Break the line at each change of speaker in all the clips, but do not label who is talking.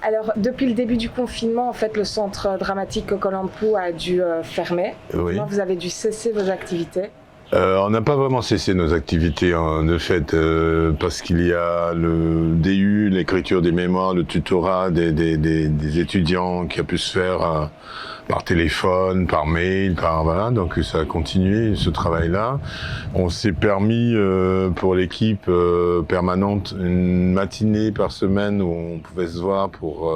Alors, depuis le début du confinement, en fait, le centre dramatique Coquelampo a dû fermer.
Oui.
Maintenant, vous avez dû cesser vos activités.
On n'a pas vraiment cessé nos activités, hein, de fait, parce qu'il y a le DU, l'écriture des mémoires, le tutorat des étudiants qui a pu se faire par téléphone, par mail, voilà, donc ça a continué ce travail-là. On s'est permis pour l'équipe permanente une matinée par semaine où on pouvait se voir pour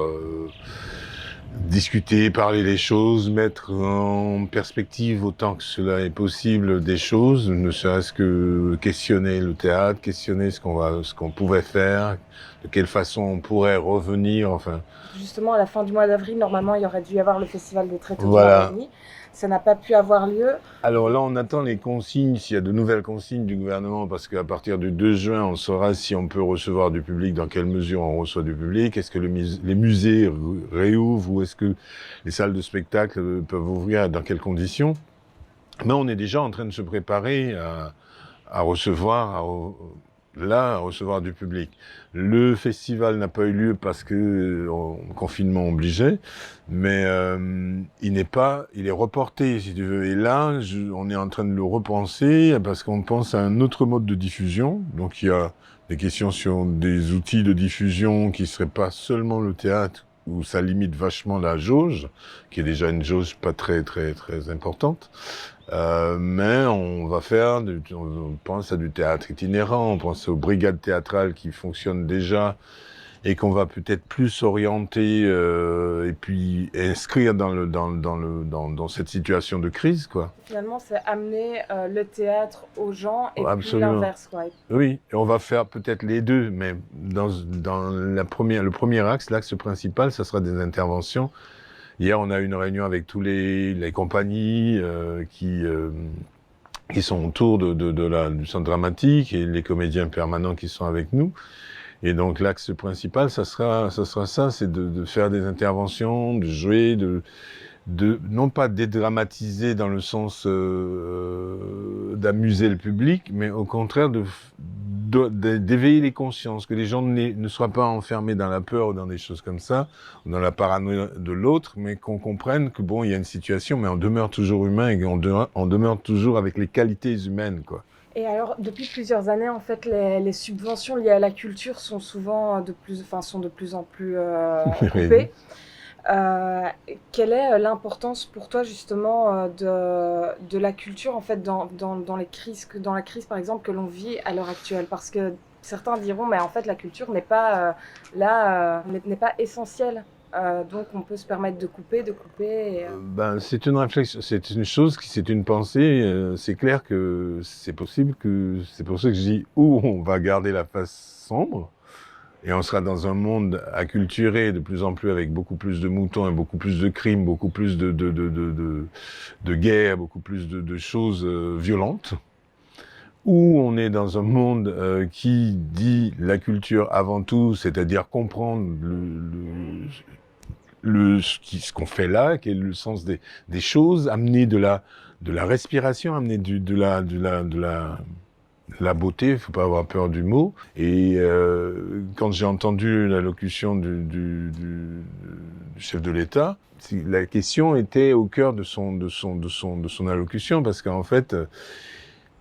discuter, parler des choses, mettre en perspective autant que cela est possible des choses, ne serait-ce que questionner le théâtre, questionner ce qu'on pouvait faire, de quelle façon on pourrait revenir, enfin.
Justement, à la fin du mois d'avril, normalement, il y aurait dû y avoir le Festival des Traités de
Voilà.
Marigny. Ça n'a pas pu avoir lieu.
Alors là, on attend les consignes, s'il y a de nouvelles consignes du gouvernement, parce qu'à partir du 2 juin, on saura si on peut recevoir du public, dans quelle mesure on reçoit du public, est-ce que les musées réouvrent ou est-ce que les salles de spectacle peuvent ouvrir, dans quelles conditions. Mais on est déjà en train de se préparer à recevoir du public. Le festival n'a pas eu lieu parce que confinement obligeait, mais il est reporté, si tu veux. Et là, on est en train de le repenser parce qu'on pense à un autre mode de diffusion. Donc il y a des questions sur des outils de diffusion qui seraient pas seulement le théâtre, où ça limite vachement la jauge, qui est déjà une jauge pas très très très importante. Mais on pense à du théâtre itinérant, on pense aux brigades théâtrales qui fonctionnent déjà et qu'on va peut-être plus orienter et puis inscrire dans cette situation de crise, quoi.
Finalement, c'est amener le théâtre aux gens et
Absolument.
puis l'inverse, quoi.
Oui, et on va faire peut-être les deux, mais dans le premier axe, l'axe principal, ça sera des interventions. Hier, on a eu une réunion avec tous les compagnies qui sont autour du centre dramatique et les comédiens permanents qui sont avec nous. Et donc l'axe principal, ça sera ça, c'est de faire des interventions, de jouer, non pas dédramatiser dans le sens d'amuser le public, mais au contraire d'éveiller les consciences, que les gens ne soient pas enfermés dans la peur ou dans des choses comme ça, ou dans la paranoïa de l'autre, mais qu'on comprenne que bon, il y a une situation, mais on demeure toujours humain et on demeure toujours avec les qualités humaines, quoi.
Et alors, depuis plusieurs années, en fait, les subventions liées à la culture sont souvent de plus en plus coupées. Quelle est l'importance pour toi justement de la culture en fait dans la crise par exemple que l'on vit à l'heure actuelle, parce que certains diront mais en fait la culture n'est pas n'est pas essentielle, donc on peut se permettre de couper
C'est une réflexion, c'est une pensée, c'est clair que c'est possible c'est pour ça que je dis où on va garder la face sombre. Et on sera dans un monde acculturé de plus en plus avec beaucoup plus de moutons et beaucoup plus de crimes, beaucoup plus de guerres, beaucoup plus de choses violentes. Ou on est dans un monde qui dit la culture avant tout, c'est-à-dire comprendre ce qu'on fait là, quel est le sens des choses, amener de la respiration, amener de la beauté, il faut pas avoir peur du mot. Et quand j'ai entendu l'allocution du chef de l'État, la question était au cœur de son allocution, parce qu'en fait,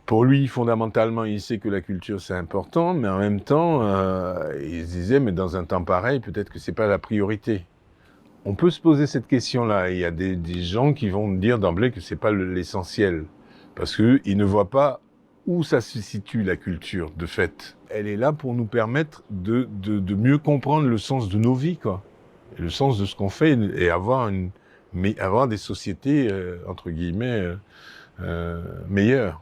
pour lui, fondamentalement, il sait que la culture c'est important, mais en même temps, il se disait, mais dans un temps pareil, peut-être que c'est pas la priorité. On peut se poser cette question-là. Il y a des gens qui vont dire d'emblée que c'est pas l'essentiel, parce que ils ne voient pas où ça se situe, la culture, de fait. Elle est là pour nous permettre de mieux comprendre le sens de nos vies, quoi. Et le sens de ce qu'on fait et avoir des sociétés, entre guillemets, meilleures.